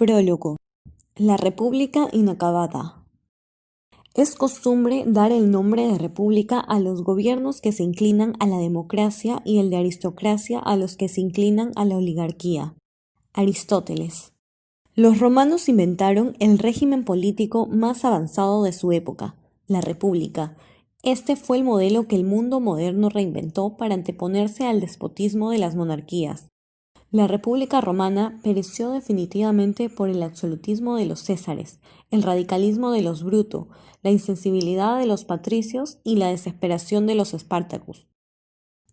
Prólogo. La República inacabada. Es costumbre dar el nombre de república a los gobiernos que se inclinan a la democracia y el de aristocracia a los que se inclinan a la oligarquía. Aristóteles. Los romanos inventaron el régimen político más avanzado de su época, la república. Este fue el modelo que el mundo moderno reinventó para anteponerse al despotismo de las monarquías. La República Romana pereció definitivamente por el absolutismo de los césares, el radicalismo de los Bruto, la insensibilidad de los patricios y la desesperación de los Espartacus.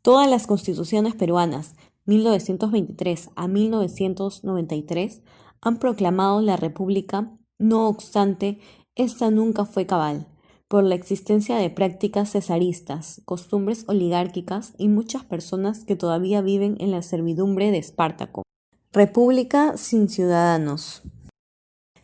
Todas las constituciones peruanas, 1923 a 1993, han proclamado la República, no obstante, esta nunca fue cabal, por la existencia de prácticas cesaristas, costumbres oligárquicas y muchas personas que todavía viven en la servidumbre de Espartaco. República sin ciudadanos.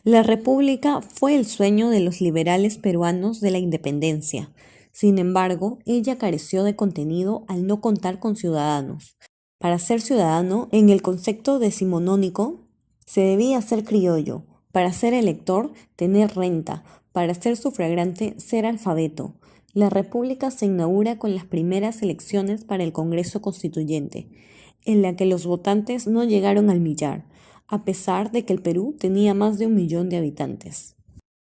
La República fue el sueño de los liberales peruanos de la independencia. Sin embargo, ella careció de contenido al no contar con ciudadanos. Para ser ciudadano, en el concepto decimonónico, se debía ser criollo. Para ser elector, tener renta. Para ser sufragante, ser alfabeto. La República se inaugura con las primeras elecciones para el Congreso Constituyente, en la que los votantes no llegaron al millar, a pesar de que el Perú tenía más de 1 millón de habitantes.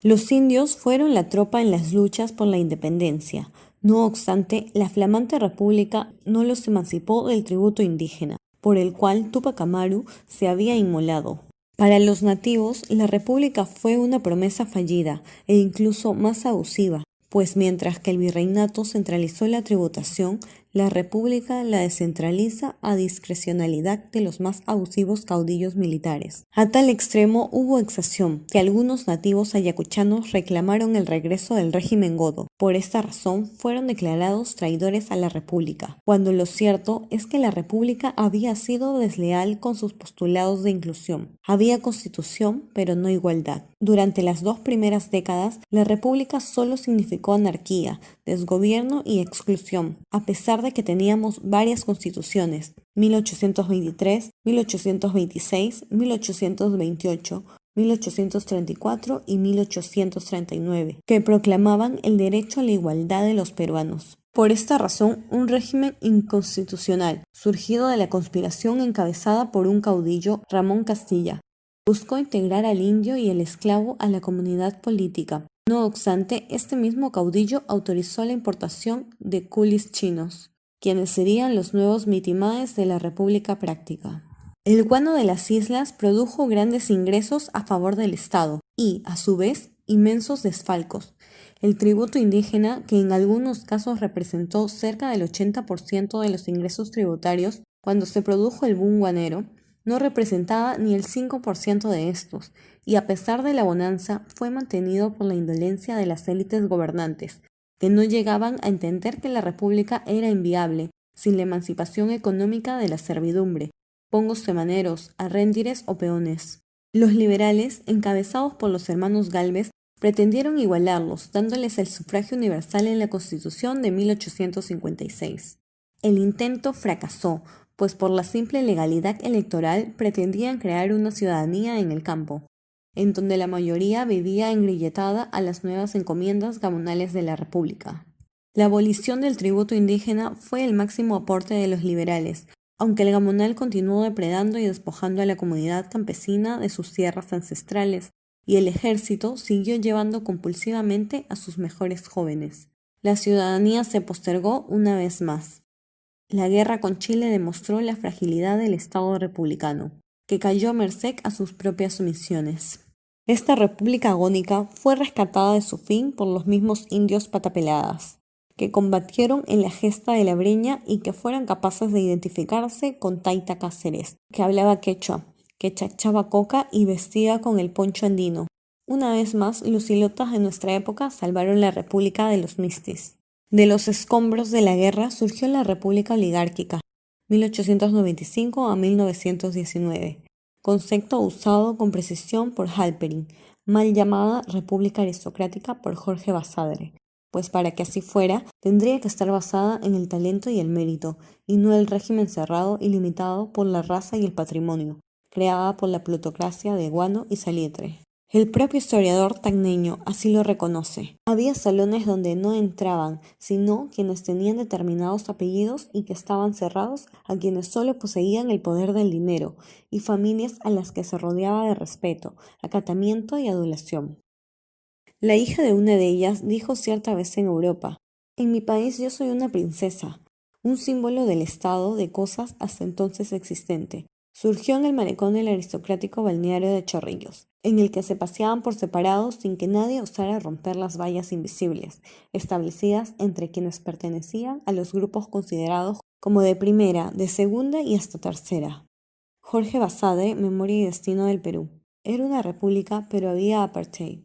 Los indios fueron la tropa en las luchas por la independencia. No obstante, la flamante república no los emancipó del tributo indígena, por el cual Túpac Amaru se había inmolado. Para los nativos, la república fue una promesa fallida e incluso más abusiva, pues mientras que el virreinato centralizó la tributación, la república la descentraliza a discrecionalidad de los más abusivos caudillos militares. A tal extremo hubo exacción que algunos nativos ayacuchanos reclamaron el regreso del régimen godo. Por esta razón fueron declarados traidores a la república, cuando lo cierto es que la república había sido desleal con sus postulados de inclusión. Había constitución, pero no igualdad. Durante las 2 primeras décadas, la república solo significó anarquía, desgobierno y exclusión, a pesar de que teníamos varias constituciones, 1823, 1826, 1828, 1834 y 1839, que proclamaban el derecho a la igualdad de los peruanos. Por esta razón, un régimen inconstitucional, surgido de la conspiración encabezada por un caudillo, Ramón Castilla, buscó integrar al indio y el esclavo a la comunidad política. No obstante, este mismo caudillo autorizó la importación de culis chinos, quienes serían los nuevos mitimaes de la República Práctica. El guano de las islas produjo grandes ingresos a favor del Estado y, a su vez, inmensos desfalcos. El tributo indígena, que en algunos casos representó cerca del 80% de los ingresos tributarios cuando se produjo el boom guanero, no representaba ni el 5% de estos, y a pesar de la bonanza fue mantenido por la indolencia de las élites gobernantes, que no llegaban a entender que la república era inviable sin la emancipación económica de la servidumbre, pongos semaneros, arréndires o peones. Los liberales, encabezados por los hermanos Gálvez, pretendieron igualarlos, dándoles el sufragio universal en la Constitución de 1856. El intento fracasó, pues por la simple legalidad electoral pretendían crear una ciudadanía en el campo, en donde la mayoría vivía engrilletada a las nuevas encomiendas gamonales de la República. La abolición del tributo indígena fue el máximo aporte de los liberales, aunque el gamonal continuó depredando y despojando a la comunidad campesina de sus tierras ancestrales, y el ejército siguió llevando compulsivamente a sus mejores jóvenes. La ciudadanía se postergó una vez más. La guerra con Chile demostró la fragilidad del Estado republicano, que cayó a merced a sus propias omisiones. Esta república agónica fue rescatada de su fin por los mismos indios patapeladas, que combatieron en la gesta de la Breña y que fueron capaces de identificarse con Taita Cáceres, que hablaba quechua, que chachaba coca y vestía con el poncho andino. Una vez más, los ilotas de nuestra época salvaron la república de los mistis. De los escombros de la guerra surgió la República Oligárquica, 1895 a 1919, concepto usado con precisión por Halperin, mal llamada República Aristocrática por Jorge Basadre, pues para que así fuera, tendría que estar basada en el talento y el mérito, y no el régimen cerrado y limitado por la raza y el patrimonio, creada por la plutocracia de guano y salitre. El propio historiador tacneño así lo reconoce. Había salones donde no entraban, sino quienes tenían determinados apellidos y que estaban cerrados a quienes solo poseían el poder del dinero, y familias a las que se rodeaba de respeto, acatamiento y adulación. La hija de una de ellas dijo cierta vez en Europa: «En mi país yo soy una princesa, un símbolo del estado de cosas hasta entonces existente. Surgió en el malecón del aristocrático balneario de Chorrillos, en el que se paseaban por separado sin que nadie osara romper las vallas invisibles, establecidas entre quienes pertenecían a los grupos considerados como de primera, de segunda y hasta tercera». Jorge Basadre, Memoria y Destino del Perú. Era una república, pero había apartheid.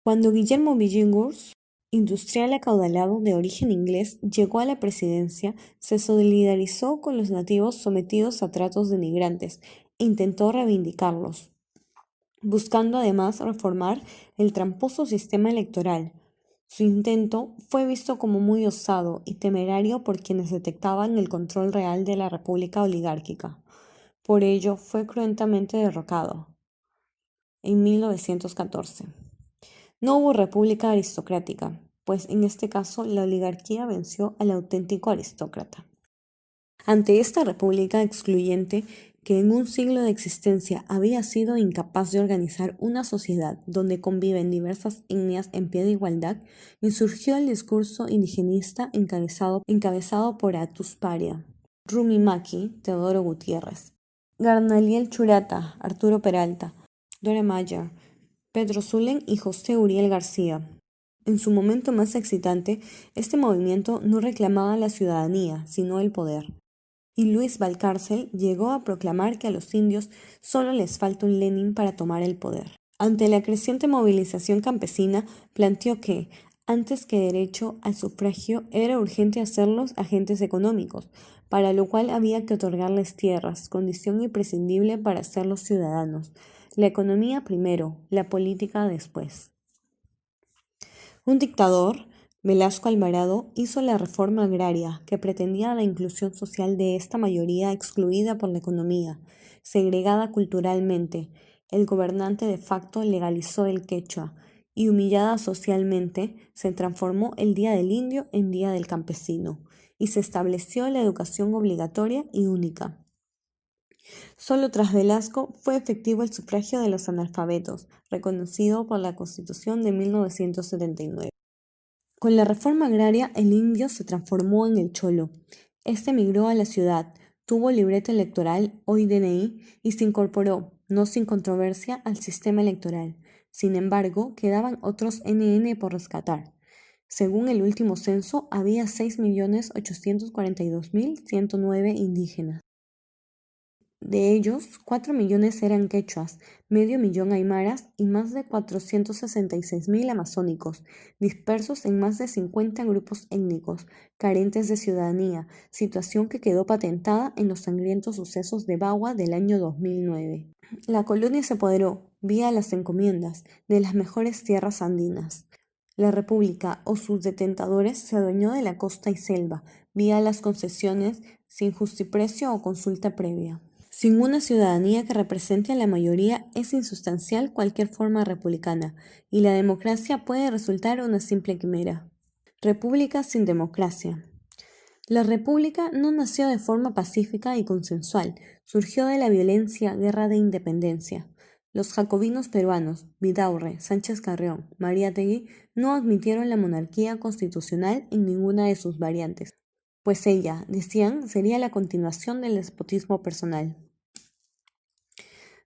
Cuando Guillermo Billinghurst, industrial acaudalado de origen inglés, llegó a la presidencia, se solidarizó con los nativos sometidos a tratos denigrantes e intentó reivindicarlos, buscando además reformar el tramposo sistema electoral. Su intento fue visto como muy osado y temerario por quienes detectaban el control real de la república oligárquica. Por ello fue cruentamente derrocado en 1914. No hubo república aristocrática, pues en este caso la oligarquía venció al auténtico aristócrata. Ante esta república excluyente, que en un siglo de existencia había sido incapaz de organizar una sociedad donde conviven diversas etnias en pie de igualdad, insurgió el discurso indigenista encabezado por Atus Paria, Rumi Maki, Teodoro Gutiérrez, Garnaliel Churata, Arturo Peralta, Dora Mayer, Pedro Zulem y José Uriel García. En su momento más excitante, este movimiento no reclamaba la ciudadanía, sino el poder. Y Luis Valcárcel llegó a proclamar que a los indios solo les falta un Lenin para tomar el poder. Ante la creciente movilización campesina, planteó que, antes que derecho al sufragio, era urgente hacerlos agentes económicos, para lo cual había que otorgarles tierras, condición imprescindible para hacerlos ciudadanos. La economía primero, la política después. Un dictador, Velasco Alvarado, hizo la reforma agraria, que pretendía la inclusión social de esta mayoría excluida por la economía, segregada culturalmente. El gobernante de facto legalizó el quechua y, humillada socialmente, se transformó el Día del Indio en Día del Campesino, y se estableció la educación obligatoria y única. Solo tras Velasco fue efectivo el sufragio de los analfabetos, reconocido por la Constitución de 1979. Con la reforma agraria, el indio se transformó en el cholo. Este emigró a la ciudad, tuvo libreta electoral, hoy DNI, y se incorporó, no sin controversia, al sistema electoral. Sin embargo, quedaban otros NN por rescatar. Según el último censo, había 6.842.109 indígenas. De ellos, 4 millones eran quechuas, medio millón aymaras y más de 466.000 amazónicos, dispersos en más de 50 grupos étnicos, carentes de ciudadanía, situación que quedó patentada en los sangrientos sucesos de Bagua del año 2009. La colonia se apoderó, vía las encomiendas, de las mejores tierras andinas. La República o sus detentadores se adueñó de la costa y selva, vía las concesiones, sin justiprecio o consulta previa. Sin una ciudadanía que represente a la mayoría es insustancial cualquier forma republicana, y la democracia puede resultar una simple quimera. República sin democracia. La república no nació de forma pacífica y consensual, surgió de la violencia, guerra de independencia. Los jacobinos peruanos, Vidaurre, Sánchez Carrión, Mariátegui, no admitieron la monarquía constitucional en ninguna de sus variantes, pues ella, decían, sería la continuación del despotismo personal.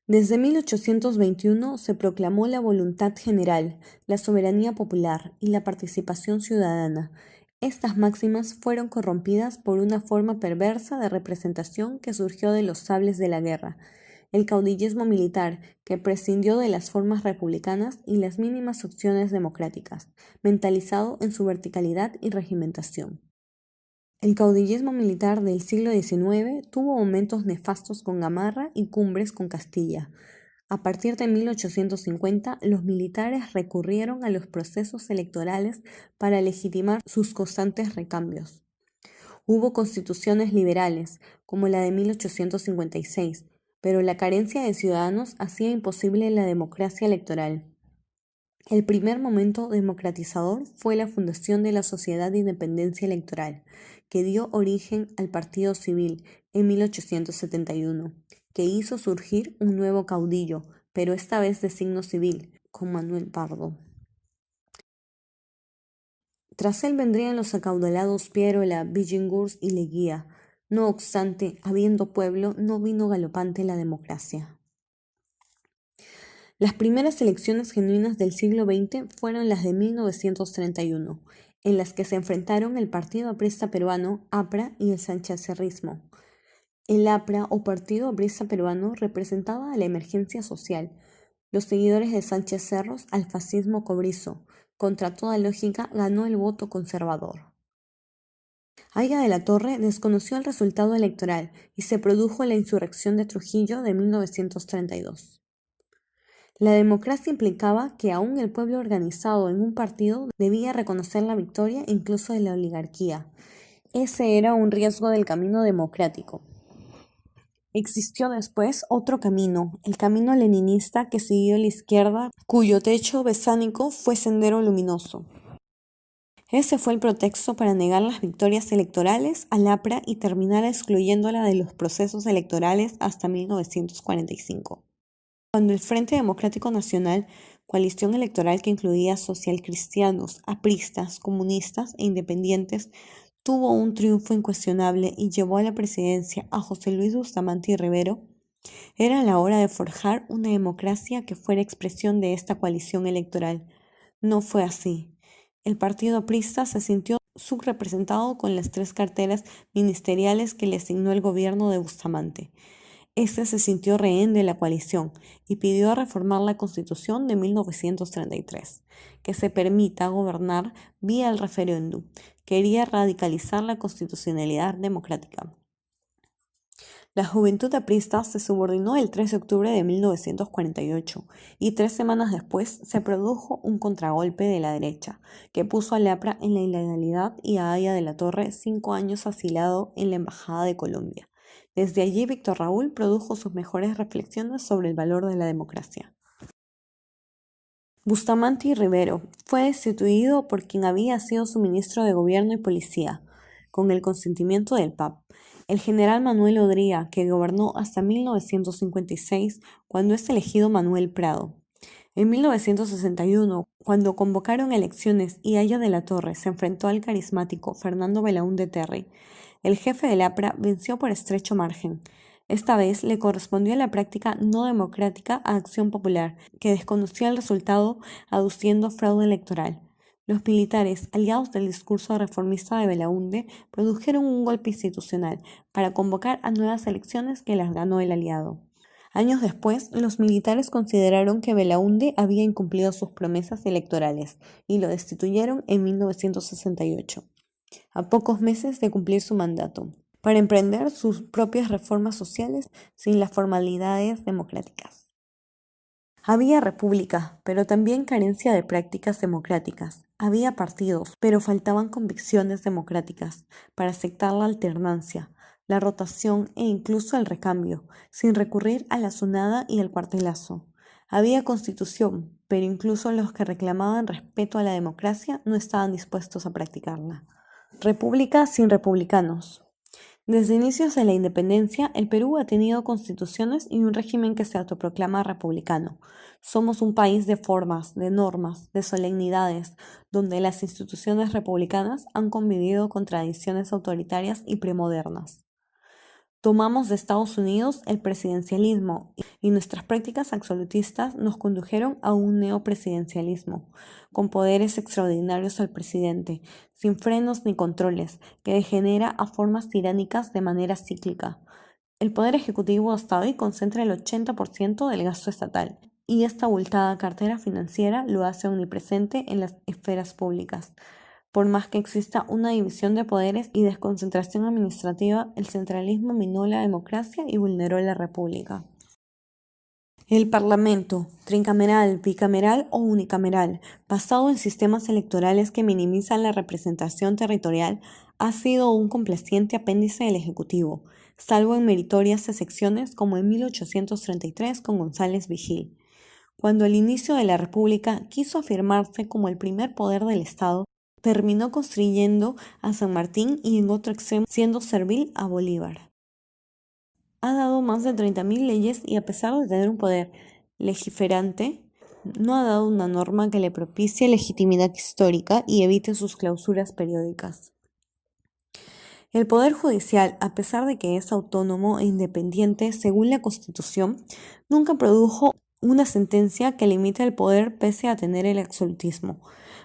Desde 1821 se proclamó la voluntad general, la soberanía popular y la participación ciudadana. Estas máximas fueron corrompidas por una forma perversa de representación que surgió de los sables de la guerra, el caudillismo militar que prescindió de las formas republicanas y las mínimas opciones democráticas, mentalizado en su verticalidad y regimentación. El caudillismo militar del siglo XIX tuvo momentos nefastos con Gamarra y cumbres con Castilla. A partir de 1850, los militares recurrieron a los procesos electorales para legitimar sus constantes recambios. Hubo constituciones liberales, como la de 1856, pero la carencia de ciudadanos hacía imposible la democracia electoral. El primer momento democratizador fue la fundación de la Sociedad de Independencia Electoral, que dio origen al Partido Civil en 1871, que hizo surgir un nuevo caudillo, pero esta vez de signo civil, con Manuel Pardo. Tras él vendrían los acaudalados Pierola, Billinghurst y Leguía. No obstante, habiendo pueblo, no vino galopante la democracia. Las primeras elecciones genuinas del siglo XX fueron las de 1931, en las que se enfrentaron el Partido Aprista Peruano, APRA, y el sanchacerrismo. El APRA o Partido Aprista Peruano representaba a la emergencia social, los seguidores de Sánchez Cerros al fascismo cobrizo. Contra toda lógica ganó el voto conservador. Aya de la Torre desconoció el resultado electoral y se produjo la insurrección de Trujillo de 1932. La democracia implicaba que aún el pueblo organizado en un partido debía reconocer la victoria incluso de la oligarquía. Ese era un riesgo del camino democrático. Existió después otro camino, el camino leninista que siguió la izquierda, cuyo techo besánico fue Sendero Luminoso. Ese fue el pretexto para negar las victorias electorales al APRA y terminar excluyéndola de los procesos electorales hasta 1945. Cuando el Frente Democrático Nacional, coalición electoral que incluía socialcristianos, apristas, comunistas e independientes, tuvo un triunfo incuestionable y llevó a la presidencia a José Luis Bustamante y Rivero, era la hora de forjar una democracia que fuera expresión de esta coalición electoral. No fue así. El partido aprista se sintió subrepresentado con las 3 carteras ministeriales que le asignó el gobierno de Bustamante. Este se sintió rehén de la coalición y pidió reformar la Constitución de 1933, que se permita gobernar vía el referéndum. Quería radicalizar la constitucionalidad democrática. La juventud aprista se subordinó el 3 de octubre de 1948 y 3 semanas después se produjo un contragolpe de la derecha que puso al APRA en la ilegalidad y a Aya de la Torre 5 años asilado en la Embajada de Colombia. Desde allí Víctor Raúl produjo sus mejores reflexiones sobre el valor de la democracia. Bustamante y Rivero fue destituido por quien había sido su ministro de Gobierno y Policía, con el consentimiento del PAP. El general Manuel Odría, que gobernó hasta 1956, cuando es elegido Manuel Prado. En 1961, cuando convocaron elecciones y Aya de la Torre se enfrentó al carismático Fernando Belaúnde Terry, el jefe del APRA venció por estrecho margen. Esta vez le correspondió la práctica no democrática a Acción Popular, que desconoció el resultado aduciendo fraude electoral. Los militares, aliados del discurso reformista de Belaúnde, produjeron un golpe institucional para convocar a nuevas elecciones que las ganó el aliado. Años después, los militares consideraron que Belaúnde había incumplido sus promesas electorales y lo destituyeron en 1968, a pocos meses de cumplir su mandato, para emprender sus propias reformas sociales sin las formalidades democráticas. Había república, pero también carencia de prácticas democráticas. Había partidos, pero faltaban convicciones democráticas para aceptar la alternancia, la rotación e incluso el recambio, sin recurrir a la zonada y al cuartelazo. Había constitución, pero incluso los que reclamaban respeto a la democracia no estaban dispuestos a practicarla. República sin republicanos. Desde inicios de la independencia, el Perú ha tenido constituciones y un régimen que se autoproclama republicano. Somos un país de formas, de normas, de solemnidades, donde las instituciones republicanas han convivido con tradiciones autoritarias y premodernas. Tomamos de Estados Unidos el presidencialismo y nuestras prácticas absolutistas nos condujeron a un neopresidencialismo, con poderes extraordinarios al presidente, sin frenos ni controles, que degenera a formas tiránicas de manera cíclica. El poder ejecutivo hasta hoy concentra el 80% del gasto estatal, y esta abultada cartera financiera lo hace omnipresente en las esferas públicas. Por más que exista una división de poderes y desconcentración administrativa, el centralismo minó la democracia y vulneró la república. El Parlamento, tricameral, bicameral o unicameral, basado en sistemas electorales que minimizan la representación territorial, ha sido un complaciente apéndice del Ejecutivo, salvo en meritorias excepciones como en 1833 con González Vigil. Cuando al inicio de la República quiso afirmarse como el primer poder del Estado, terminó constriyendo a San Martín y en otro extremo siendo servil a Bolívar. Ha dado más de 30.000 leyes y a pesar de tener un poder legiferante, no ha dado una norma que le propicie legitimidad histórica y evite sus clausuras periódicas. El Poder Judicial, a pesar de que es autónomo e independiente según la Constitución, nunca produjo una sentencia que limite el poder pese a tener el absolutismo.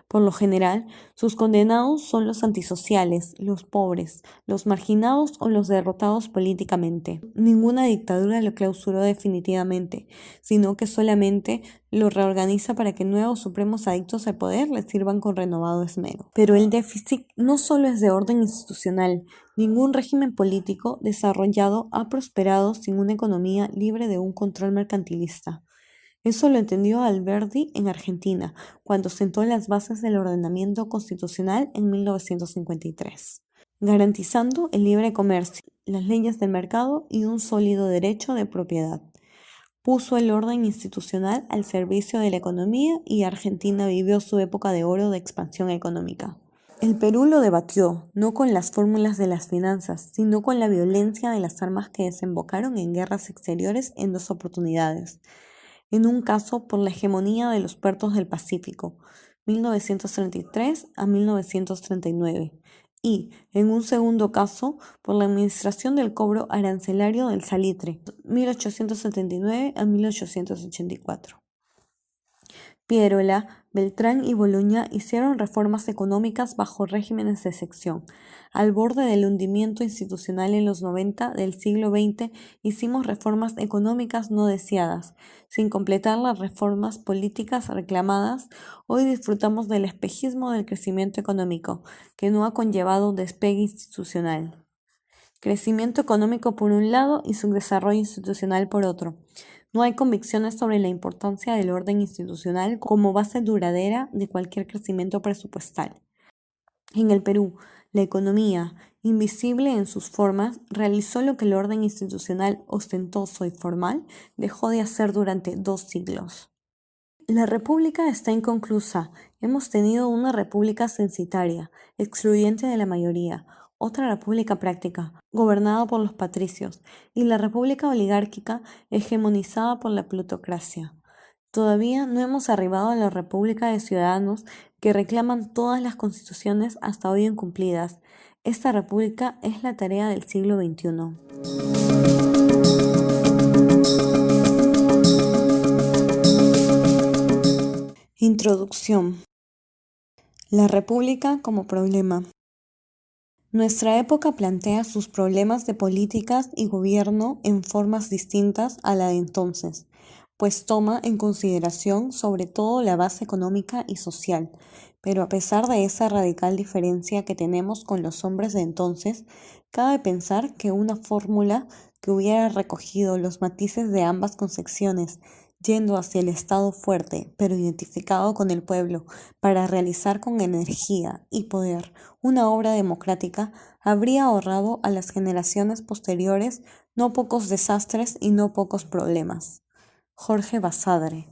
Por lo general, sus condenados son los antisociales, los pobres, los marginados o los derrotados políticamente. Ninguna dictadura lo clausuró definitivamente, sino que solamente lo reorganiza para que nuevos supremos adictos al poder le sirvan con renovado esmero. Pero el déficit no solo es de orden institucional. Ningún régimen político desarrollado ha prosperado sin una economía libre de un control mercantilista. Eso lo entendió Alberdi en Argentina, cuando sentó las bases del ordenamiento constitucional en 1953, garantizando el libre comercio, las leyes del mercado y un sólido derecho de propiedad. Puso el orden institucional al servicio de la economía y Argentina vivió su época de oro de expansión económica. El Perú lo debatió, no con las fórmulas de las finanzas, sino con la violencia de las armas que desembocaron en guerras exteriores en dos oportunidades. En un caso por la hegemonía de los puertos del Pacífico, 1933 a 1939, y, en un segundo caso, por la administración del cobro arancelario del salitre, 1879 a 1884. Pierola, Beltrán y Boloña hicieron reformas económicas bajo regímenes de sección. Al borde del hundimiento institucional en los 90 del siglo XX, hicimos reformas económicas no deseadas. Sin completar las reformas políticas reclamadas, hoy disfrutamos del espejismo del crecimiento económico, que no ha conllevado un despegue institucional. Crecimiento económico por un lado y su desarrollo institucional por otro. No hay convicciones sobre la importancia del orden institucional como base duradera de cualquier crecimiento presupuestal. En el Perú, la economía, invisible en sus formas, realizó lo que el orden institucional ostentoso y formal dejó de hacer durante 2 siglos. La república está inconclusa. Hemos tenido una república censitaria, excluyente de la mayoría, otra república práctica, gobernada por los patricios, y la república oligárquica, hegemonizada por la plutocracia. Todavía no hemos arribado a la república de ciudadanos que reclaman todas las constituciones hasta hoy incumplidas. Esta república es la tarea del siglo XXI. Introducción. La República como problema. Nuestra época plantea sus problemas de políticas y gobierno en formas distintas a la de entonces, pues toma en consideración sobre todo la base económica y social. Pero a pesar de esa radical diferencia que tenemos con los hombres de entonces, cabe pensar que una fórmula que hubiera recogido los matices de ambas concepciones, yendo hacia el Estado fuerte, pero identificado con el pueblo, para realizar con energía y poder una obra democrática, habría ahorrado a las generaciones posteriores no pocos desastres y no pocos problemas. Jorge Basadre,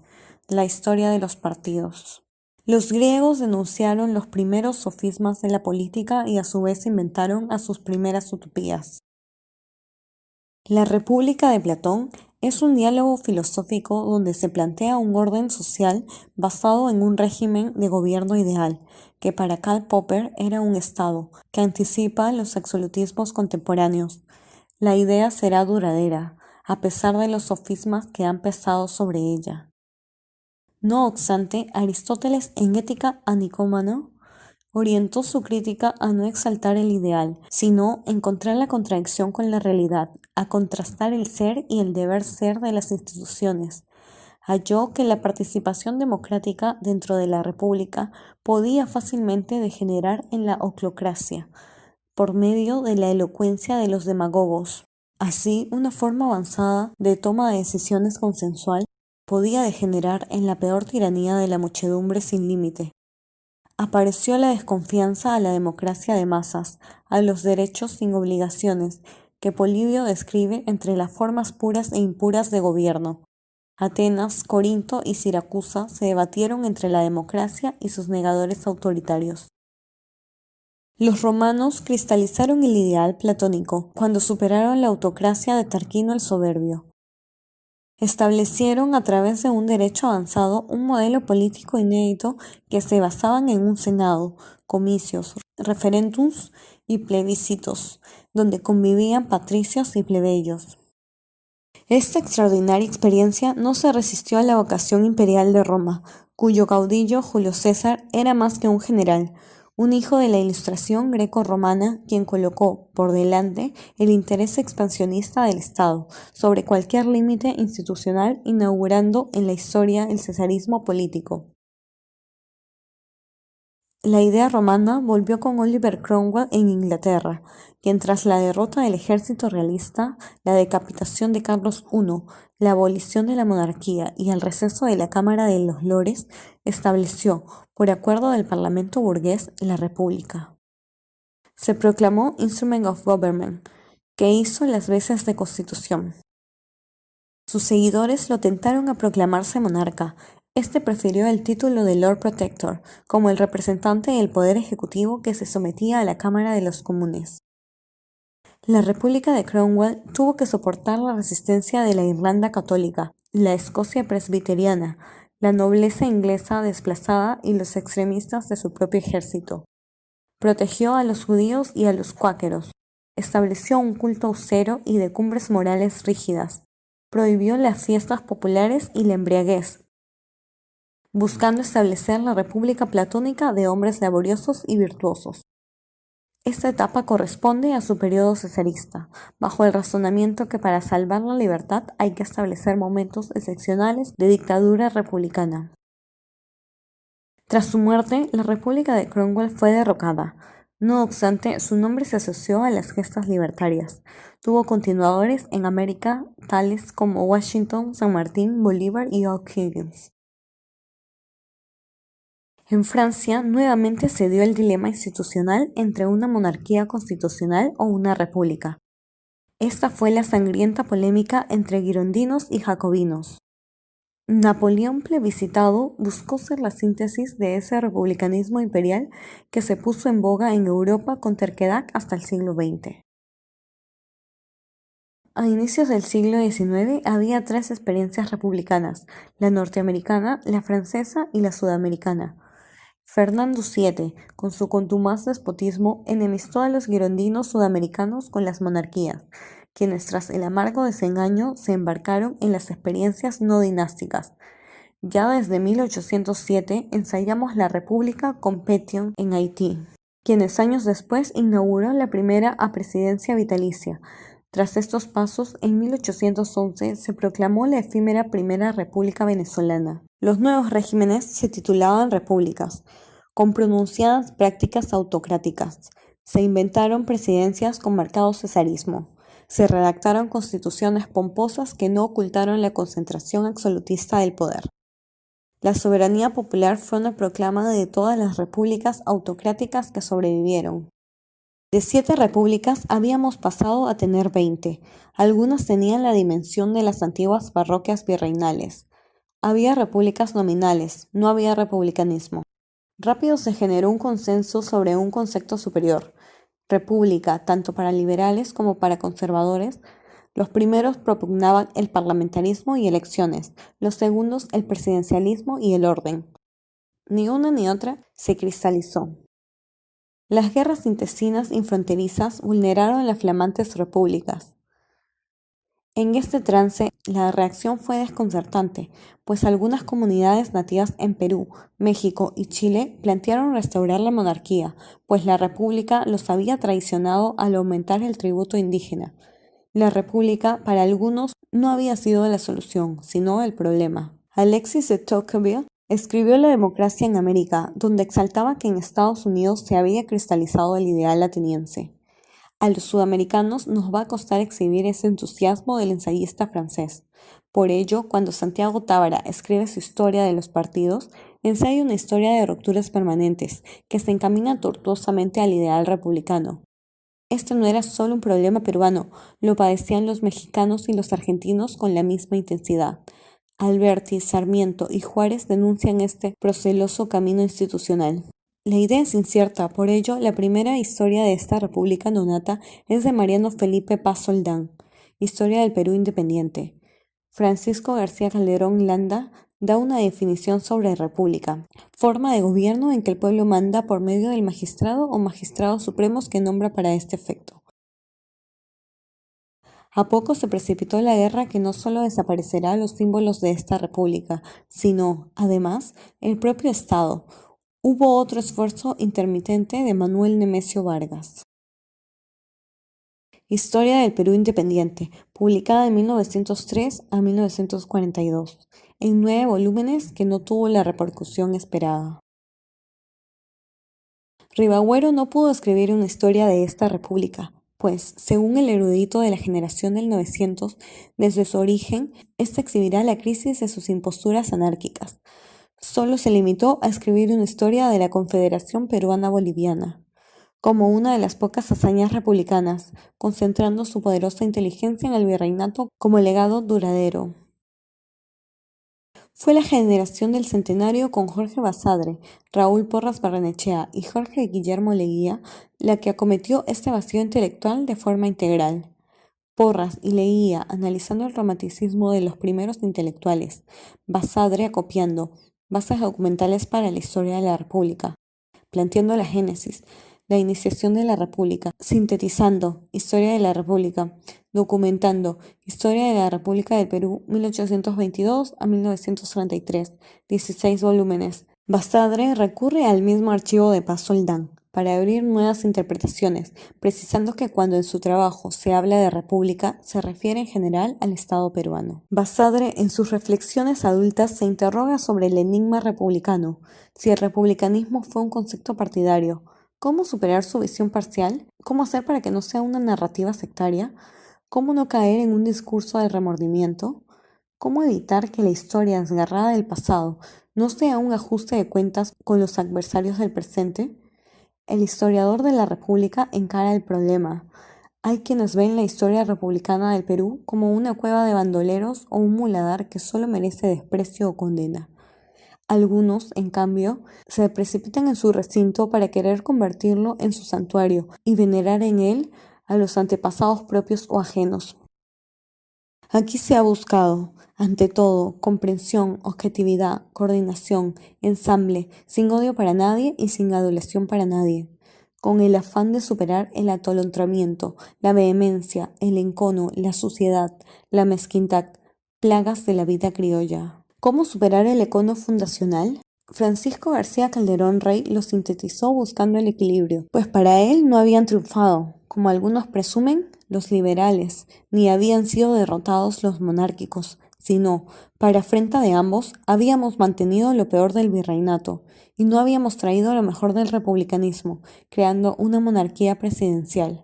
La historia de los partidos. Los griegos denunciaron los primeros sofismas de la política y a su vez inventaron a sus primeras utopías. La República de Platón es un diálogo filosófico donde se plantea un orden social basado en un régimen de gobierno ideal, que para Karl Popper era un Estado, que anticipa los absolutismos contemporáneos. La idea será duradera, a pesar de los sofismas que han pesado sobre ella. No obstante, Aristóteles en Ética a Nicómaco orientó su crítica a no exaltar el ideal, sino encontrar la contradicción con la realidad, a contrastar el ser y el deber ser de las instituciones. Halló que la participación democrática dentro de la República podía fácilmente degenerar en la oclocracia, por medio de la elocuencia de los demagogos. Así, una forma avanzada de toma de decisiones consensual podía degenerar en la peor tiranía de la muchedumbre sin límite. Apareció la desconfianza a la democracia de masas, a los derechos sin obligaciones, que Polibio describe entre las formas puras e impuras de gobierno. Atenas, Corinto y Siracusa se debatieron entre la democracia y sus negadores autoritarios. Los romanos cristalizaron el ideal platónico cuando superaron la autocracia de Tarquino el Soberbio. Establecieron a través de un derecho avanzado un modelo político inédito que se basaban en un senado, comicios, referéndums y plebiscitos, donde convivían patricios y plebeyos. Esta extraordinaria experiencia no se resistió a la vocación imperial de Roma, cuyo caudillo Julio César era más que un general, un hijo de la Ilustración greco-romana, quien colocó por delante el interés expansionista del Estado sobre cualquier límite institucional, inaugurando en la historia el cesarismo político. La idea romana volvió con Oliver Cromwell en Inglaterra, quien tras la derrota del ejército realista, la decapitación de Carlos I, la abolición de la monarquía y el receso de la Cámara de los Lores, estableció, por acuerdo del Parlamento burgués, la República. Se proclamó Instrument of Government, que hizo las veces de Constitución. Sus seguidores lo tentaron a proclamarse monarca. Este prefirió el título de Lord Protector, como el representante del poder ejecutivo que se sometía a la Cámara de los Comunes. La República de Cromwell tuvo que soportar la resistencia de la Irlanda católica, la Escocia presbiteriana, la nobleza inglesa desplazada y los extremistas de su propio ejército. Protegió a los judíos y a los cuáqueros. Estableció un culto austero y de cumbres morales rígidas. Prohibió las fiestas populares y la embriaguez, buscando establecer la república platónica de hombres laboriosos y virtuosos. Esta etapa corresponde a su periodo cesarista, bajo el razonamiento que para salvar la libertad hay que establecer momentos excepcionales de dictadura republicana. Tras su muerte, la República de Cromwell fue derrocada. No obstante, su nombre se asoció a las gestas libertarias. Tuvo continuadores en América, tales como Washington, San Martín, Bolívar y O'Higgins. En Francia, nuevamente se dio el dilema institucional entre una monarquía constitucional o una república. Esta fue la sangrienta polémica entre girondinos y jacobinos. Napoleón plebiscitado buscó ser la síntesis de ese republicanismo imperial que se puso en boga en Europa con terquedad hasta el siglo XX. A inicios del siglo XIX había tres experiencias republicanas: la norteamericana, la francesa y la sudamericana. Fernando VII, con su contumaz despotismo, enemistó a los girondinos sudamericanos con las monarquías, quienes tras el amargo desengaño se embarcaron en las experiencias no dinásticas. Ya desde 1807 ensayamos la República con Pétion en Haití, quienes años después inauguró la primera presidencia vitalicia. Tras estos pasos, en 1811 se proclamó la efímera Primera República Venezolana. Los nuevos regímenes se titulaban repúblicas, con pronunciadas prácticas autocráticas. Se inventaron presidencias con marcado cesarismo. Se redactaron constituciones pomposas que no ocultaron la concentración absolutista del poder. La soberanía popular fue una proclama de todas las repúblicas autocráticas que sobrevivieron. De 7 repúblicas habíamos pasado a tener 20. Algunas tenían la dimensión de las antiguas parroquias virreinales. Había repúblicas nominales, no había republicanismo. Rápido se generó un consenso sobre un concepto superior: república, tanto para liberales como para conservadores. Los primeros propugnaban el parlamentarismo y elecciones, los segundos el presidencialismo y el orden. Ni una ni otra se cristalizó. Las guerras intestinas y fronterizas vulneraron las flamantes repúblicas. En este trance, la reacción fue desconcertante, pues algunas comunidades nativas en Perú, México y Chile plantearon restaurar la monarquía, pues la república los había traicionado al aumentar el tributo indígena. La república, para algunos, no había sido la solución, sino el problema. Alexis de Tocqueville escribió La democracia en América, donde exaltaba que en Estados Unidos se había cristalizado el ideal ateniense. A los sudamericanos nos va a costar exhibir ese entusiasmo del ensayista francés, Por ello, cuando Santiago Tábara escribe su historia de los partidos, ensaya una historia de rupturas permanentes que se encamina tortuosamente al ideal republicano. Esto no era solo un problema peruano, lo padecían los mexicanos y los argentinos con la misma intensidad. Alberti, Sarmiento y Juárez denuncian este proceloso camino institucional. La idea es incierta, por ello, la primera historia de esta república nonata es de Mariano Felipe Paz Soldán, Historia del Perú Independiente. Francisco García Calderón Landa da una definición sobre república: forma de gobierno en que el pueblo manda por medio del magistrado o magistrados supremos que nombra para este efecto. A poco se precipitó la guerra que no solo desaparecerá los símbolos de esta república, sino, además, el propio Estado. Hubo otro esfuerzo intermitente de Manuel Nemesio Vargas. Historia del Perú Independiente, publicada de 1903 a 1942, en 9 volúmenes que no tuvo la repercusión esperada. Ribagüero no pudo escribir una historia de esta república, pues, según el erudito de la generación del 900, desde su origen, ésta exhibirá la crisis de sus imposturas anárquicas. Solo se limitó a escribir una historia de la Confederación Peruana Boliviana, como una de las pocas hazañas republicanas, concentrando su poderosa inteligencia en el virreinato como legado duradero. Fue la generación del centenario con Jorge Basadre, Raúl Porras Barrenechea y Jorge Guillermo Leguía la que acometió este vacío intelectual de forma integral. Porras y Leguía analizando el romanticismo de los primeros intelectuales, Basadre acopiando bases documentales para la historia de la República, planteando la génesis, la iniciación de la República, sintetizando historia de la República, documentando historia de la República del Perú 1822 a 1933, 16 volúmenes. Basadre recurre al mismo archivo de Paz Soldán para abrir nuevas interpretaciones, precisando que cuando en su trabajo se habla de república, se refiere en general al Estado peruano. Basadre, en sus reflexiones adultas, se interroga sobre el enigma republicano, si el republicanismo fue un concepto partidario, cómo superar su visión parcial, cómo hacer para que no sea una narrativa sectaria, cómo no caer en un discurso de remordimiento, cómo evitar que la historia desgarrada del pasado no sea un ajuste de cuentas con los adversarios del presente. El historiador de la República encara el problema. Hay quienes ven la historia republicana del Perú como una cueva de bandoleros o un muladar que solo merece desprecio o condena. Algunos, en cambio, se precipitan en su recinto para querer convertirlo en su santuario y venerar en él a los antepasados propios o ajenos. Aquí se ha buscado, ante todo, comprensión, objetividad, coordinación, ensamble, sin odio para nadie y sin adulación para nadie, con el afán de superar el atolondramiento, la vehemencia, el encono, la suciedad, la mezquindad, plagas de la vida criolla. ¿Cómo superar el encono fundacional? Francisco García Calderón Rey lo sintetizó buscando el equilibrio, pues para él no habían triunfado, como algunos presumen, los liberales, ni habían sido derrotados los monárquicos, sino, para afrenta de ambos, habíamos mantenido lo peor del virreinato, y no habíamos traído lo mejor del republicanismo, creando una monarquía presidencial.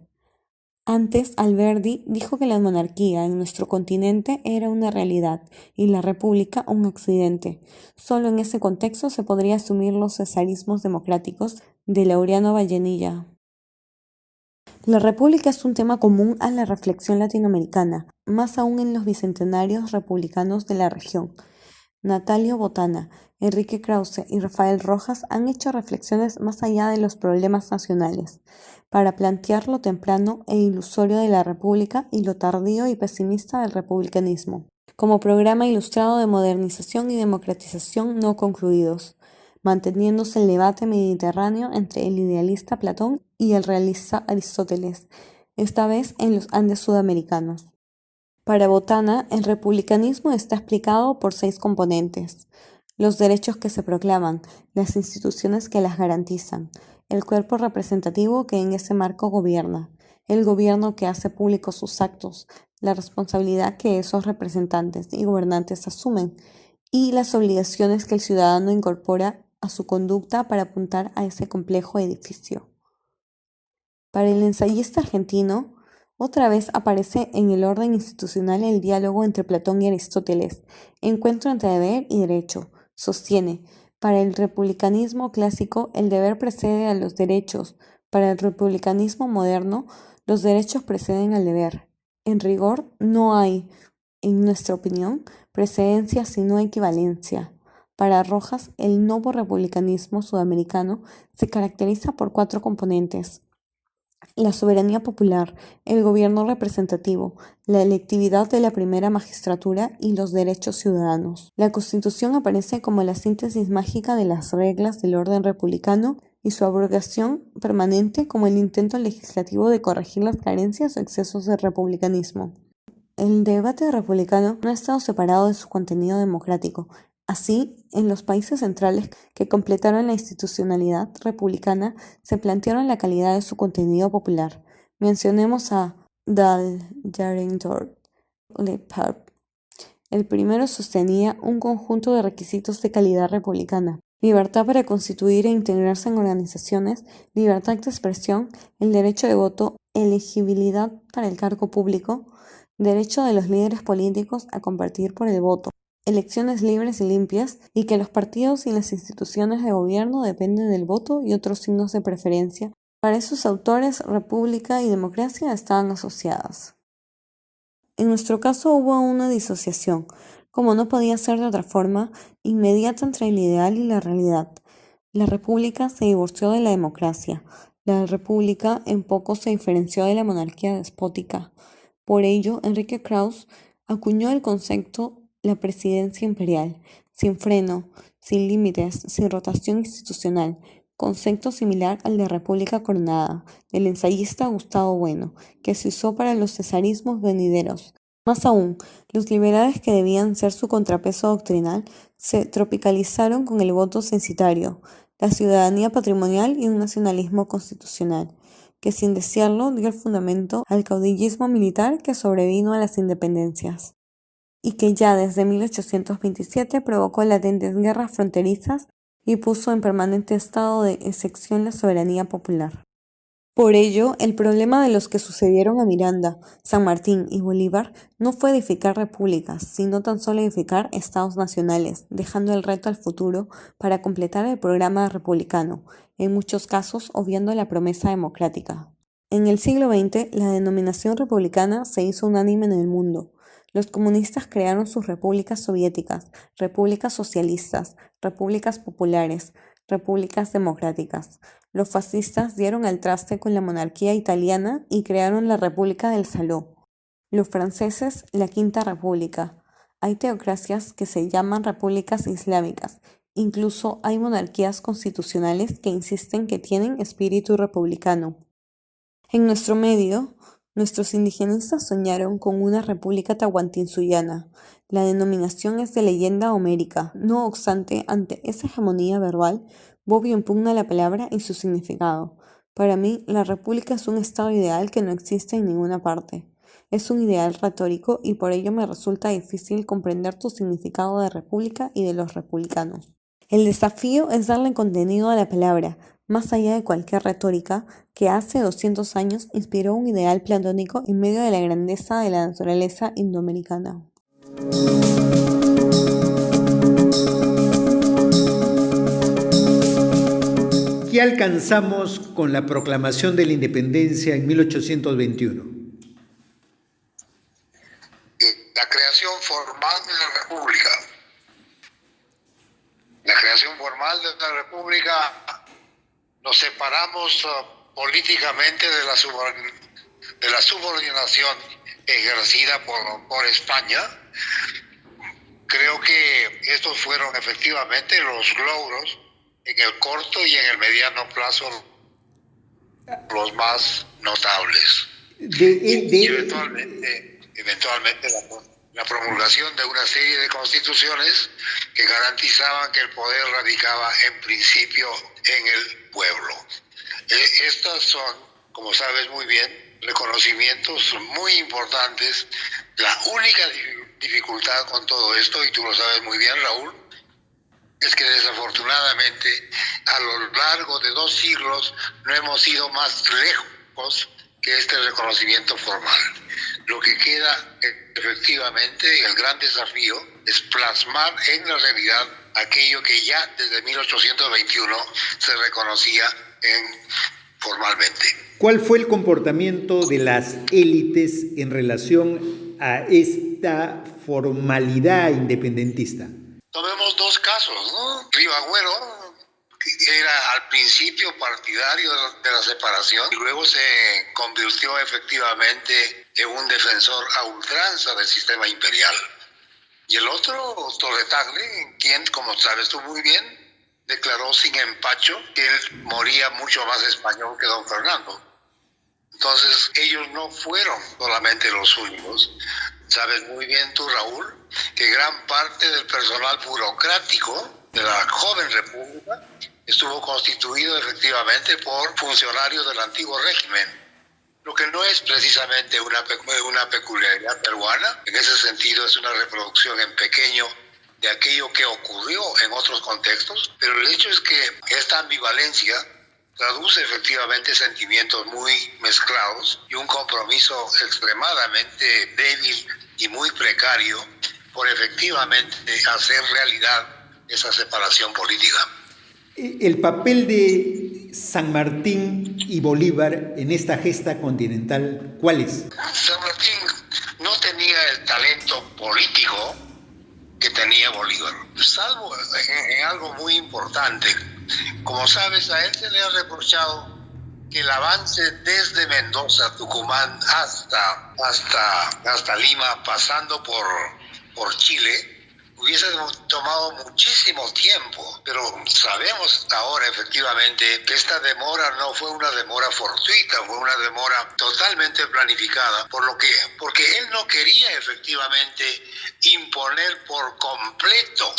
Antes, Alberti dijo que la monarquía en nuestro continente era una realidad y la república un accidente. Solo en ese contexto se podría asumir los cesarismos democráticos de Laureano Vallenilla. La república es un tema común a la reflexión latinoamericana, más aún en los bicentenarios republicanos de la región. Natalio Botana, Enrique Krause y Rafael Rojas han hecho reflexiones más allá de los problemas nacionales, para plantear lo temprano e ilusorio de la República y lo tardío y pesimista del republicanismo, como programa ilustrado de modernización y democratización no concluidos, manteniéndose el debate mediterráneo entre el idealista Platón y el realista Aristóteles, esta vez en los Andes sudamericanos. Para Botana, el republicanismo está explicado por 6 componentes: los derechos que se proclaman, las instituciones que las garantizan, el cuerpo representativo que en ese marco gobierna, el gobierno que hace públicos sus actos, la responsabilidad que esos representantes y gobernantes asumen, y las obligaciones que el ciudadano incorpora a su conducta para apuntar a ese complejo edificio. Para el ensayista argentino, Otra vez aparece en el orden institucional el diálogo entre Platón y Aristóteles, encuentro entre deber y derecho. Sostiene, para el republicanismo clásico el deber precede a los derechos, para el republicanismo moderno los derechos preceden al deber. En rigor, no hay, en nuestra opinión, precedencia sino equivalencia. Para Rojas, el nuevo republicanismo sudamericano se caracteriza por 4 componentes: la soberanía popular, el gobierno representativo, la electividad de la primera magistratura y los derechos ciudadanos. La Constitución aparece como la síntesis mágica de las reglas del orden republicano y su abrogación permanente como el intento legislativo de corregir las carencias o excesos del republicanismo. El debate republicano no ha estado separado de su contenido democrático. Así, en los países centrales que completaron la institucionalidad republicana se plantearon la calidad de su contenido popular. Mencionemos a Dalrymple Lepard. El primero sostenía un conjunto de requisitos de calidad republicana: libertad para constituir e integrarse en organizaciones, libertad de expresión, el derecho de voto, elegibilidad para el cargo público, derecho de los líderes políticos a competir por el voto, elecciones libres y limpias, y que los partidos y las instituciones de gobierno dependen del voto y otros signos de preferencia. Para esos autores, república y democracia estaban asociadas. En nuestro caso hubo una disociación, como no podía ser de otra forma, inmediata entre el ideal y la realidad. La república se divorció de la democracia. La república en poco se diferenció de la monarquía despótica. Por ello, Enrique Krauss acuñó el concepto la presidencia imperial, sin freno, sin límites, sin rotación institucional, concepto similar al de república coronada, del ensayista Gustavo Bueno, que se usó para los cesarismos venideros. Más aún, los liberales, que debían ser su contrapeso doctrinal, se tropicalizaron con el voto censitario, la ciudadanía patrimonial y un nacionalismo constitucional, que sin desearlo dio el fundamento al caudillismo militar que sobrevino a las independencias, y que ya desde 1827 provocó latentes guerras fronterizas y puso en permanente estado de excepción la soberanía popular. Por ello, el problema de los que sucedieron a Miranda, San Martín y Bolívar no fue edificar repúblicas, sino tan solo edificar estados nacionales, dejando el reto al futuro para completar el programa republicano, en muchos casos obviando la promesa democrática. En el siglo XX, la denominación republicana se hizo unánime en el mundo. Los comunistas crearon sus repúblicas soviéticas, repúblicas socialistas, repúblicas populares, repúblicas democráticas. Los fascistas dieron al traste con la monarquía italiana y crearon la República del Saló. Los franceses, la Quinta República. Hay teocracias que se llaman repúblicas islámicas. Incluso hay monarquías constitucionales que insisten que tienen espíritu republicano. En nuestro medio, nuestros indigenistas soñaron con una república tahuantinsullana. La denominación es de leyenda homérica. No obstante, ante esa hegemonía verbal, Bobbio impugna la palabra y su significado. Para mí, la república es un estado ideal que no existe en ninguna parte. Es un ideal retórico y por ello me resulta difícil comprender tu significado de república y de los republicanos. El desafío es darle contenido a la palabra, más allá de cualquier retórica, que hace 200 años inspiró un ideal platónico en medio de la grandeza de la naturaleza indoamericana. ¿Qué alcanzamos con la proclamación de la independencia en 1821? La creación formal de la República. La creación formal de la República, nos separamos políticamente de la subordinación ejercida por España. Creo que estos fueron efectivamente los logros en el corto y en el mediano plazo los más notables. Y eventualmente la promulgación de una serie de constituciones que garantizaban que el poder radicaba en principio en el pueblo. Estas son, como sabes muy bien, reconocimientos muy importantes. La única dificultad con todo esto, y tú lo sabes muy bien, Raúl, es que desafortunadamente a lo largo de 2 siglos no hemos ido más lejos que este reconocimiento formal. Lo que queda efectivamente, el gran desafío es plasmar en la realidad aquello que ya desde 1821 se reconocía formalmente. ¿Cuál fue el comportamiento de las élites en relación a esta formalidad independentista? Tomemos dos casos, ¿no? Rivagüero era al principio partidario de la separación y luego se convirtió efectivamente en un defensor a ultranza del sistema imperial. Y el otro, Torre Tagle, quien, como sabes tú muy bien, declaró sin empacho que él moría mucho más español que don Fernando. Entonces, ellos no fueron solamente los únicos. Sabes muy bien tú, Raúl, que gran parte del personal burocrático de la joven república estuvo constituido efectivamente por funcionarios del antiguo régimen, lo que no es precisamente una peculiaridad peruana. En ese sentido es una reproducción en pequeño de aquello que ocurrió en otros contextos, pero el hecho es que esta ambivalencia traduce efectivamente sentimientos muy mezclados y un compromiso extremadamente débil y muy precario por efectivamente hacer realidad esa separación política. El papel de San Martín y Bolívar en esta gesta continental, ¿cuál es? San Martín no tenía el talento político que tenía Bolívar, salvo en algo muy importante. Como sabes, a él se le ha reprochado que el avance desde Mendoza, Tucumán, hasta Lima, pasando por Chile, hubiese tomado muchísimo tiempo, pero sabemos ahora efectivamente que esta demora no fue una demora fortuita, fue una demora totalmente planificada, porque él no quería efectivamente imponer por completo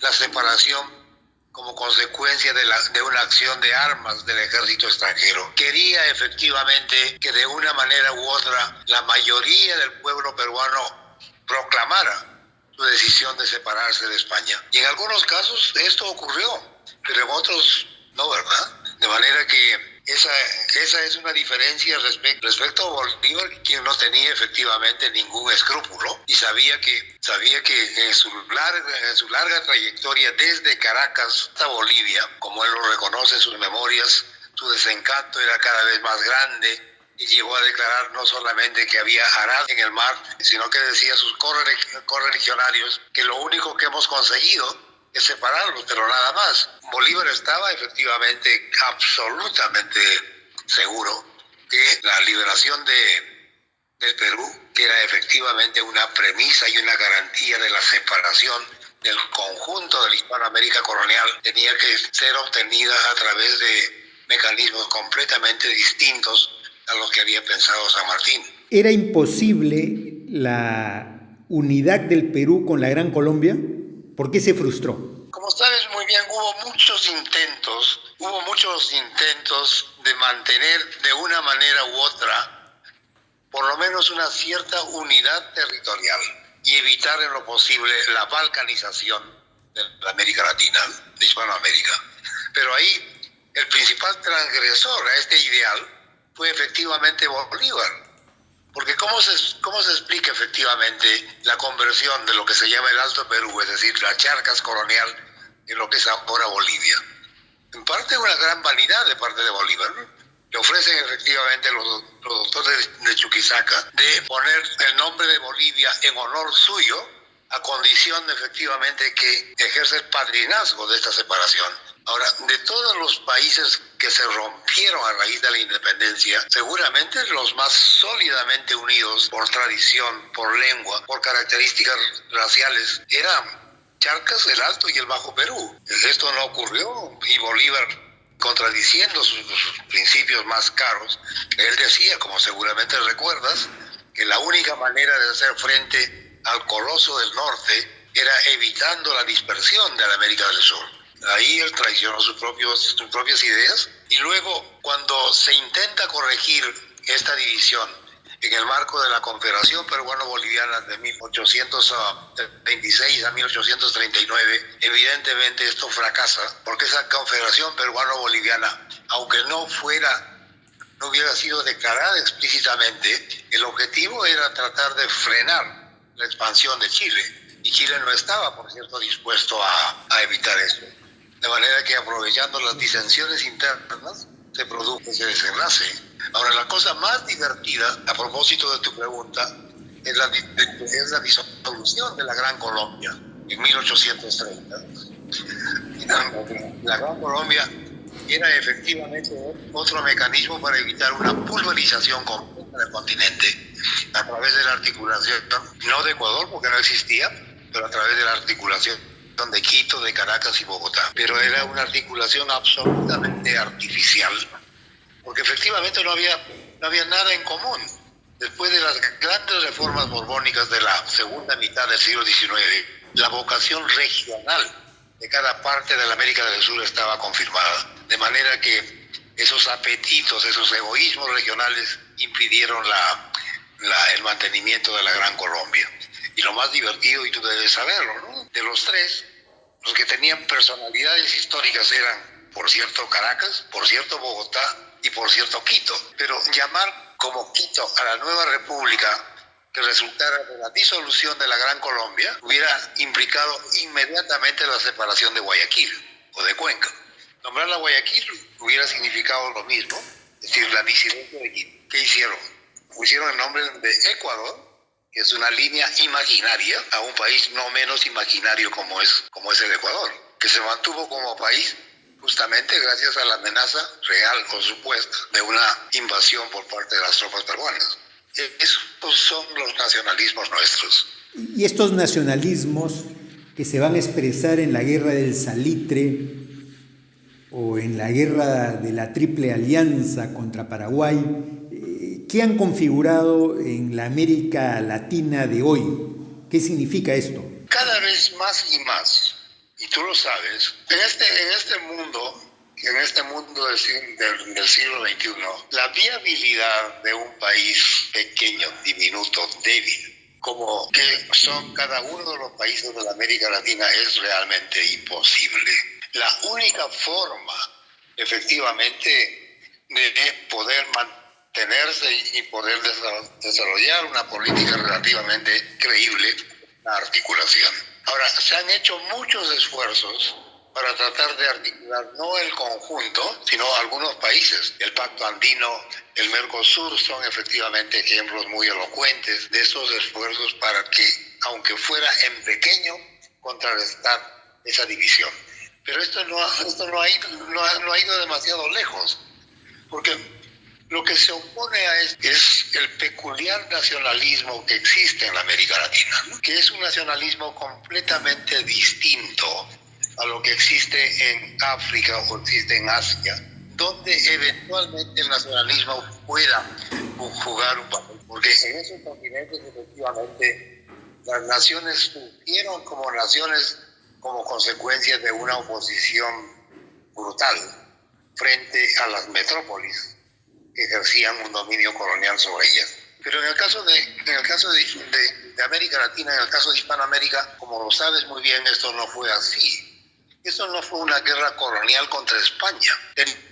la separación como consecuencia de una acción de armas del ejército extranjero. Quería efectivamente que de una manera u otra la mayoría del pueblo peruano proclamara su decisión de separarse de España. Y en algunos casos esto ocurrió, pero en otros no, ¿verdad? De manera que esa es una diferencia respecto a Bolívar, quien no tenía efectivamente ningún escrúpulo y sabía que en su larga trayectoria desde Caracas hasta Bolivia, como él lo reconoce en sus memorias, su desencanto era cada vez más grande. Y llegó a declarar no solamente que había arado en el mar, sino que decía a sus correligionarios que lo único que hemos conseguido es separarlos, pero nada más. Bolívar estaba efectivamente absolutamente seguro que la liberación del Perú, que era efectivamente una premisa y una garantía de la separación del conjunto de la Hispanoamérica colonial, tenía que ser obtenida a través de mecanismos completamente distintos a los que había pensado San Martín. ¿Era imposible la unidad del Perú con la Gran Colombia? ¿Por qué se frustró? Como sabes muy bien, hubo muchos intentos de mantener de una manera u otra, por lo menos una cierta unidad territorial y evitar en lo posible la balcanización de la América Latina, de Hispanoamérica. Pero ahí el principal transgresor a este ideal fue efectivamente Bolívar. Porque ¿cómo se explica efectivamente la conversión de lo que se llama el Alto Perú, es decir, la Charcas colonial, en lo que es ahora Bolivia? En parte una gran vanidad de parte de Bolívar, ¿no? Le ofrecen efectivamente los doctores de Chuquisaca de poner el nombre de Bolivia en honor suyo, a condición efectivamente que ejerce el padrinazgo de esta separación. Ahora, de todos los países que se rompieron a raíz de la independencia, seguramente los más sólidamente unidos por tradición, por lengua, por características raciales, eran Charcas, el Alto y el Bajo Perú. Esto no ocurrió y Bolívar, contradiciendo sus principios más caros, él decía, como seguramente recuerdas, que la única manera de hacer frente al coloso del norte era evitando la dispersión de la América del Sur. Ahí él traicionó sus propias ideas y luego cuando se intenta corregir esta división en el marco de la Confederación Peruano-Boliviana de 1826 a 1839, evidentemente esto fracasa porque esa Confederación Peruano-Boliviana, aunque no fuera no hubiera sido declarada explícitamente, el objetivo era tratar de frenar la expansión de Chile. Y Chile no estaba, por cierto, dispuesto a evitar eso. De manera que, aprovechando las disensiones internas, se produjo ese desenlace. Ahora, la cosa más divertida, a propósito de tu pregunta, es la disolución de la Gran Colombia en 1830. La Gran Colombia era efectivamente otro mecanismo para evitar una pulverización completa del continente a través de la articulación, no de Ecuador porque no existía, pero a través de la articulación de Quito, de Caracas y Bogotá. Pero era una articulación absolutamente artificial, porque efectivamente no había nada en común. Después de las grandes reformas borbónicas de la segunda mitad del siglo XIX, la vocación regional de cada parte de la América del Sur estaba confirmada. De manera que esos apetitos, esos egoísmos regionales impidieron el mantenimiento de la Gran Colombia. Y lo más divertido, y tú debes saberlo, ¿no? De los tres, los que tenían personalidades históricas eran, por cierto, Caracas, por cierto, Bogotá y por cierto, Quito. Pero llamar como Quito a la nueva república que resultara de la disolución de la Gran Colombia hubiera implicado inmediatamente la separación de Guayaquil o de Cuenca. Nombrar a Guayaquil hubiera significado lo mismo, es decir, la disidencia de Quito. ¿Qué hicieron? Pusieron el nombre de Ecuador, que es una línea imaginaria a un país no menos imaginario como es el Ecuador, que se mantuvo como país justamente gracias a la amenaza real o supuesta de una invasión por parte de las tropas peruanas. Estos son los nacionalismos nuestros. Y estos nacionalismos que se van a expresar en la guerra del Salitre o en la guerra de la Triple Alianza contra Paraguay, ¿qué han configurado en la América Latina de hoy? ¿Qué significa esto? Cada vez más y más, y tú lo sabes, en este mundo del siglo XXI, la viabilidad de un país pequeño, diminuto, débil, como que son cada uno de los países de la América Latina, es realmente imposible. La única forma, efectivamente, de poder mantenerse y poder desarrollar una política relativamente creíble, la articulación. Ahora, se han hecho muchos esfuerzos para tratar de articular no el conjunto, sino algunos países. El Pacto Andino, el Mercosur son efectivamente ejemplos muy elocuentes de esos esfuerzos para que, aunque fuera en pequeño, contrarrestar esa división. Pero esto no ha ido demasiado lejos, porque lo que se opone a esto es el peculiar nacionalismo que existe en la América Latina, ¿no? Que es un nacionalismo completamente distinto a lo que existe en África o existe en Asia, donde eventualmente el nacionalismo pueda jugar un papel. Porque en esos continentes, efectivamente, las naciones surgieron como naciones como consecuencia de una oposición brutal frente a las metrópolis que ejercían un dominio colonial sobre ellas. Pero en el caso de América Latina, en el caso de Hispanoamérica, como lo sabes muy bien, esto no fue así. Esto no fue una guerra colonial contra España.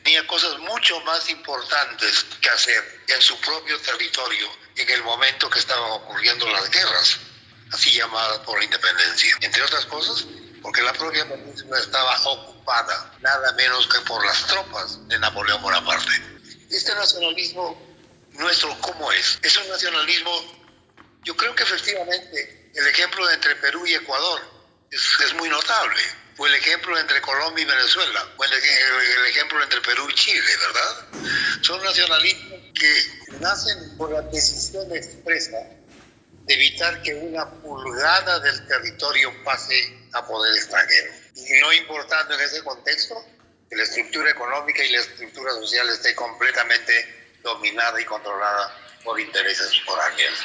Tenía cosas mucho más importantes que hacer en su propio territorio en el momento que estaban ocurriendo las guerras, así llamadas por la independencia. Entre otras cosas, porque la propia península estaba ocupada, nada menos que por las tropas de Napoleón Bonaparte. Este nacionalismo nuestro, ¿cómo es? Es un nacionalismo, yo creo que efectivamente el ejemplo entre Perú y Ecuador es muy notable. O el ejemplo entre Colombia y Venezuela, o el ejemplo entre Perú y Chile, ¿verdad? Son nacionalismos que nacen por la decisión expresa de evitar que una pulgada del territorio pase a poder extranjero. Y no importando en ese contexto que la estructura económica y la estructura social esté completamente dominada y controlada por intereses foráneos.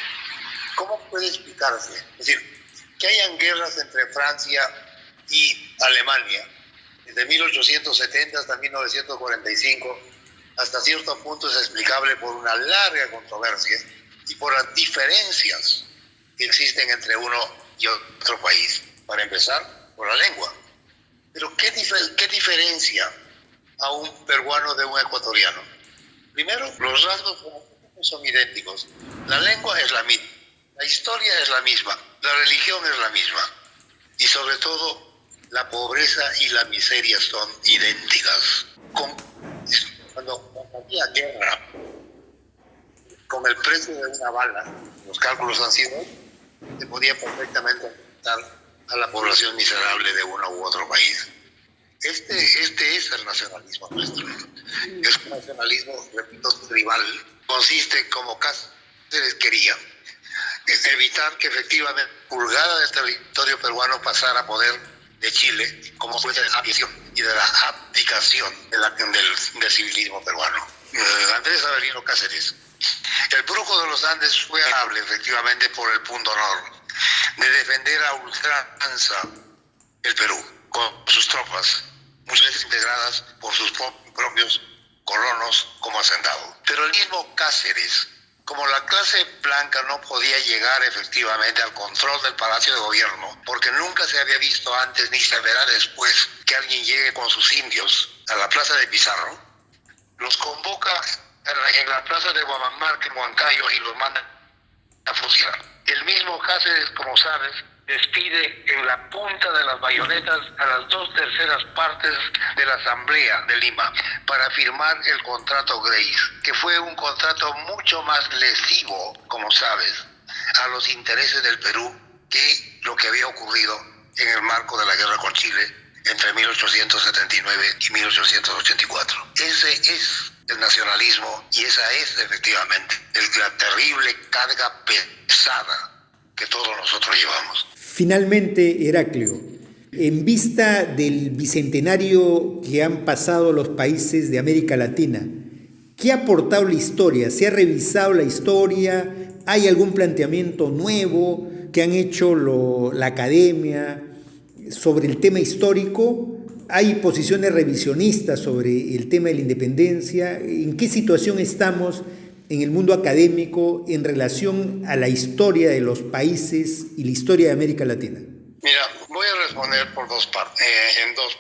¿Cómo puede explicarse? Es decir, que hayan guerras entre Francia y Alemania, desde 1870 hasta 1945, hasta cierto punto es explicable por una larga controversia y por las diferencias que existen entre uno y otro país. Para empezar, por la lengua. Pero ¿qué diferencia a un peruano de un ecuatoriano? Primero, los rasgos son idénticos. La lengua es la misma, la historia es la misma, la religión es la misma. Y sobre todo, la pobreza y la miseria son idénticas. Cuando había guerra, con el precio de una bala, los cálculos han sido, se podía perfectamente afectar a la población miserable de uno u otro país. Este es el nacionalismo nuestro. Es un nacionalismo, repito, tribal. Consiste, como Cáceres quería, evitar que efectivamente pulgada del territorio peruano pasara a poder de Chile, como fue de la aviación y de la abdicación del civilismo peruano. Andrés Avelino Cáceres. El brujo de los Andes fue amable, efectivamente, por el punto honor de defender a ultranza el Perú con sus tropas, muchas veces integradas por sus propios colonos como hacendado. Pero el mismo Cáceres, como la clase blanca no podía llegar efectivamente al control del Palacio de Gobierno, porque nunca se había visto antes ni se verá después que alguien llegue con sus indios a la plaza de Pizarro, los convoca en la plaza de Guamamarque, Huancayo, y los manda a fusilar. El mismo Cáceres, como sabes, despide en la punta de las bayonetas a las 2/3 partes de la Asamblea de Lima para firmar el contrato Grace, que fue un contrato mucho más lesivo, como sabes, a los intereses del Perú que lo que había ocurrido en el marco de la guerra con Chile entre 1879 y 1884. Ese es el nacionalismo y esa es efectivamente la terrible carga pesada que todos nosotros llevamos. Finalmente, Heraclio, en vista del bicentenario que han pasado los países de América Latina, ¿qué ha aportado la historia? ¿Se ha revisado la historia? ¿Hay algún planteamiento nuevo que han hecho la academia sobre el tema histórico? ¿Hay posiciones revisionistas sobre el tema de la independencia? ¿En qué situación estamos en el mundo académico en relación a la historia de los países y la historia de América Latina? Mira, voy a responder en dos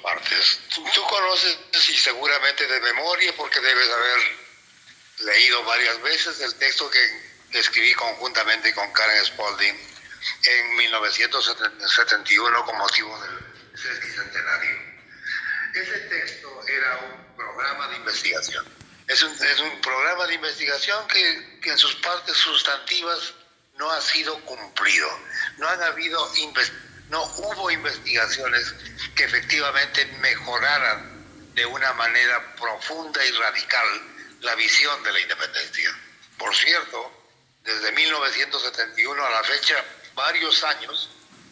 partes. Tú conoces y seguramente de memoria, porque debes haber leído varias veces el texto que escribí conjuntamente con Karen Spalding en 1971 con motivo del sesquicentenario. Ese texto era un programa de investigación. Es un programa de investigación que en sus partes sustantivas no ha sido cumplido. No hubo investigaciones que efectivamente mejoraran de una manera profunda y radical la visión de la independencia. Por cierto, desde 1971 a la fecha, varios años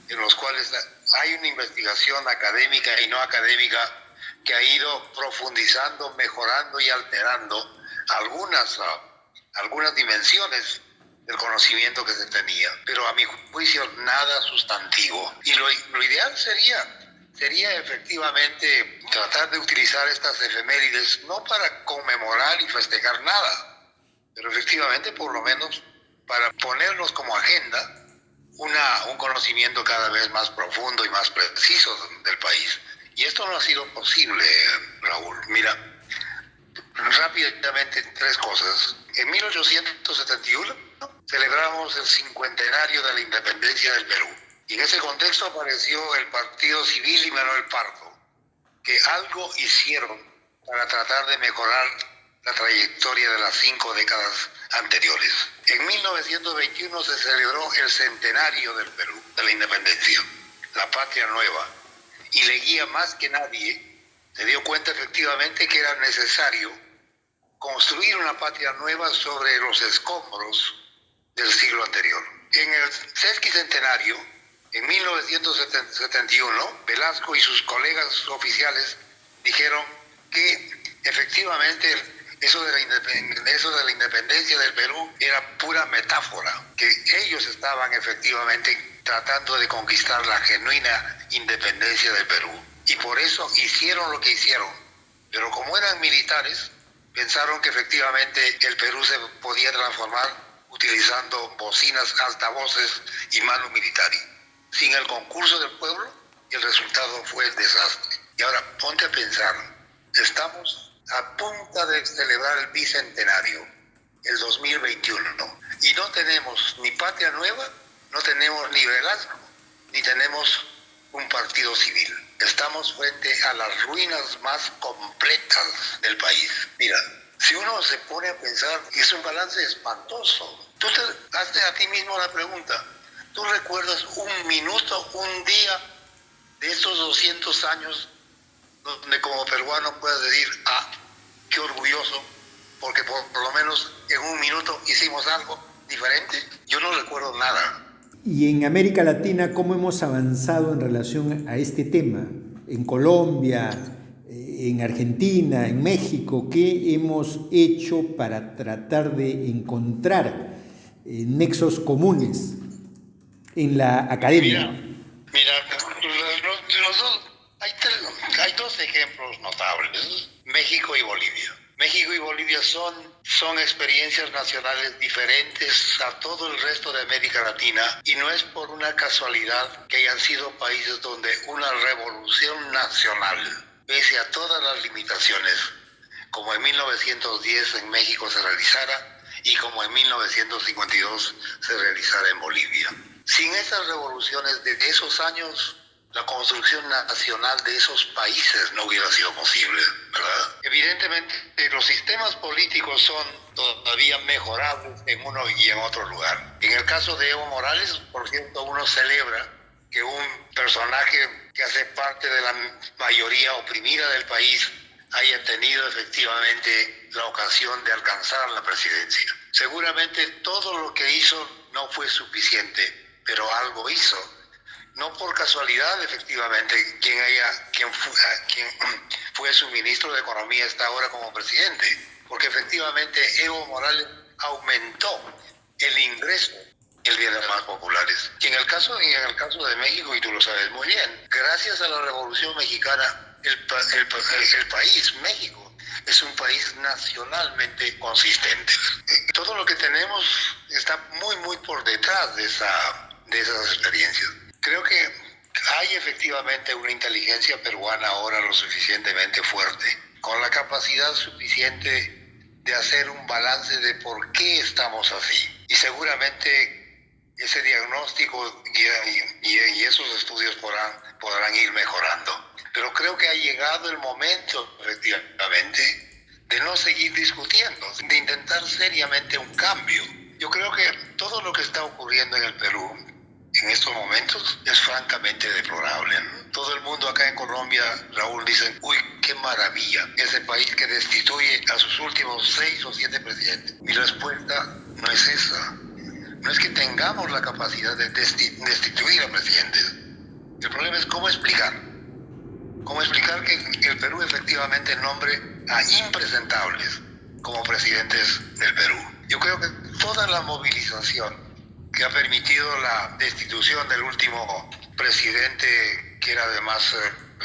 en los cuales hay una investigación académica y no académica que ha ido profundizando, mejorando y alterando algunas dimensiones del conocimiento que se tenía, pero a mi juicio nada sustantivo. Y lo ideal sería efectivamente tratar de utilizar estas efemérides no para conmemorar y festejar nada, pero efectivamente por lo menos para ponernos como agenda un conocimiento cada vez más profundo y más preciso del país. Y esto no ha sido posible, Raúl. Mira, rápidamente tres cosas. En 1871 celebramos el cincuentenario de la independencia del Perú. Y en ese contexto apareció el Partido Civil y Manuel Pardo, que algo hicieron para tratar de mejorar la trayectoria de las 5 décadas anteriores. En 1921 se celebró el centenario del Perú, de la independencia, la patria nueva. Y Leguía más que nadie se dio cuenta efectivamente que era necesario construir una patria nueva sobre los escombros del siglo anterior. En el sesquicentenario, en 1971, Velasco y sus colegas oficiales dijeron que efectivamente eso de la independencia del Perú era pura metáfora, que ellos estaban efectivamente tratando de conquistar la genuina independencia del Perú. Y por eso hicieron lo que hicieron. Pero como eran militares, pensaron que efectivamente el Perú se podía transformar utilizando bocinas, altavoces y mano militar. Sin el concurso del pueblo, el resultado fue el desastre. Y ahora ponte a pensar, estamos a punta de celebrar el bicentenario, el 2021. Y no tenemos ni patria nueva, no tenemos ni Velasco, ni tenemos un partido civil. Estamos frente a las ruinas más completas del país. Mira, si uno se pone a pensar, es un balance espantoso. Tú te haces a ti mismo la pregunta, ¿tú recuerdas un minuto, un día de estos 200 años donde como peruano puedes decir, qué orgulloso, porque por lo menos en un minuto hicimos algo diferente? Yo no recuerdo nada. Y en América Latina, ¿cómo hemos avanzado en relación a este tema? En Colombia, en Argentina, en México, ¿qué hemos hecho para tratar de encontrar nexos comunes en la academia? Mira, los dos, hay dos ejemplos notables, México y Bolivia. México y Bolivia son experiencias nacionales diferentes a todo el resto de América Latina, y no es por una casualidad que hayan sido países donde una revolución nacional, pese a todas las limitaciones, como en 1910 en México se realizara y como en 1952 se realizara en Bolivia. Sin esas revoluciones de esos años, la construcción nacional de esos países no hubiera sido posible, ¿verdad? Evidentemente, los sistemas políticos son todavía mejorables en uno y en otro lugar. En el caso de Evo Morales, por cierto, uno celebra que un personaje que hace parte de la mayoría oprimida del país haya tenido efectivamente la ocasión de alcanzar la presidencia. Seguramente todo lo que hizo no fue suficiente, pero algo hizo. No por casualidad, efectivamente, quien fue su ministro de Economía está ahora como presidente, porque efectivamente Evo Morales aumentó el ingreso y el bienes más populares. Y en el caso de México, y tú lo sabes muy bien, gracias a la Revolución Mexicana, el país, México, es un país nacionalmente consistente. Todo lo que tenemos está muy, muy por detrás de esas experiencias. Creo que hay efectivamente una inteligencia peruana ahora lo suficientemente fuerte, con la capacidad suficiente de hacer un balance de por qué estamos así. Y seguramente ese diagnóstico y esos estudios podrán ir mejorando. Pero creo que ha llegado el momento, efectivamente, de no seguir discutiendo, de intentar seriamente un cambio. Yo creo que todo lo que está ocurriendo en el Perú en estos momentos es francamente deplorable, ¿no? Todo el mundo acá en Colombia, Raúl, dicen, uy, qué maravilla, ese país que destituye a sus últimos 6 o 7 presidentes. Mi respuesta no es esa. No es que tengamos la capacidad de destituir a presidentes. El problema es cómo explicar. Cómo explicar que el Perú efectivamente nombre a impresentables como presidentes del Perú. Yo creo que toda la movilización que ha permitido la destitución del último presidente, que era además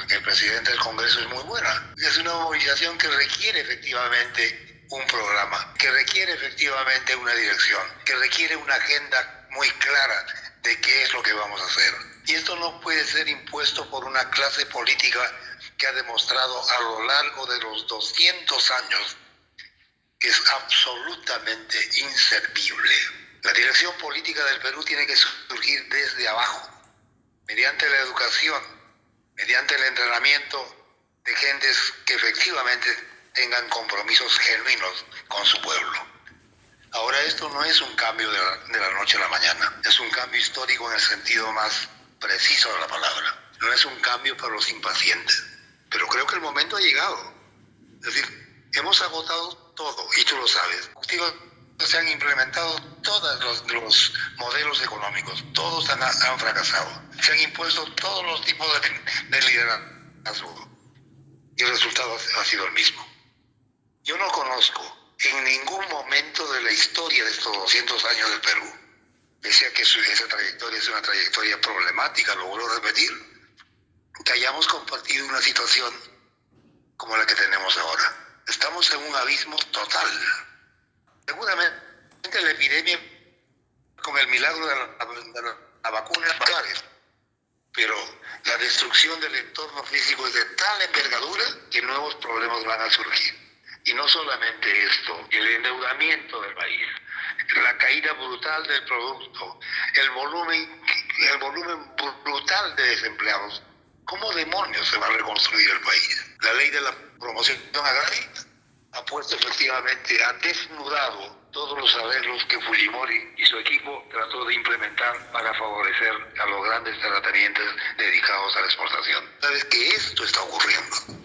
el presidente del Congreso, es muy buena. Es una movilización que requiere efectivamente un programa, que requiere efectivamente una dirección, que requiere una agenda muy clara de qué es lo que vamos a hacer. Y esto no puede ser impuesto por una clase política que ha demostrado a lo largo de los 200 años que es absolutamente inservible. La dirección política del Perú tiene que surgir desde abajo, mediante la educación, mediante el entrenamiento de gentes que efectivamente tengan compromisos genuinos con su pueblo. Ahora, esto no es un cambio de la noche a la mañana, es un cambio histórico en el sentido más preciso de la palabra. No es un cambio para los impacientes, pero creo que el momento ha llegado. Es decir, hemos agotado todo, y tú lo sabes. Se han implementado todos los modelos económicos, todos han fracasado. Se han impuesto todos los tipos de liderazgo y el resultado ha sido el mismo. Yo no conozco en ningún momento de la historia de estos 200 años del Perú, pese a que esa trayectoria es una trayectoria problemática, lo vuelvo a repetir, que hayamos compartido una situación como la que tenemos ahora. Estamos en un abismo total. Seguramente la epidemia, con el milagro de la vacuna, pero la destrucción del entorno físico es de tal envergadura que nuevos problemas van a surgir. Y no solamente esto, el endeudamiento del país, la caída brutal del producto, el volumen brutal de desempleados. ¿Cómo demonios se va a reconstruir el país? La ley de la promoción agraria ha puesto efectivamente, ha desnudado todos los arreglos que Fujimori y su equipo trató de implementar para favorecer a los grandes terratenientes dedicados a la exportación. ¿Sabes que esto está ocurriendo?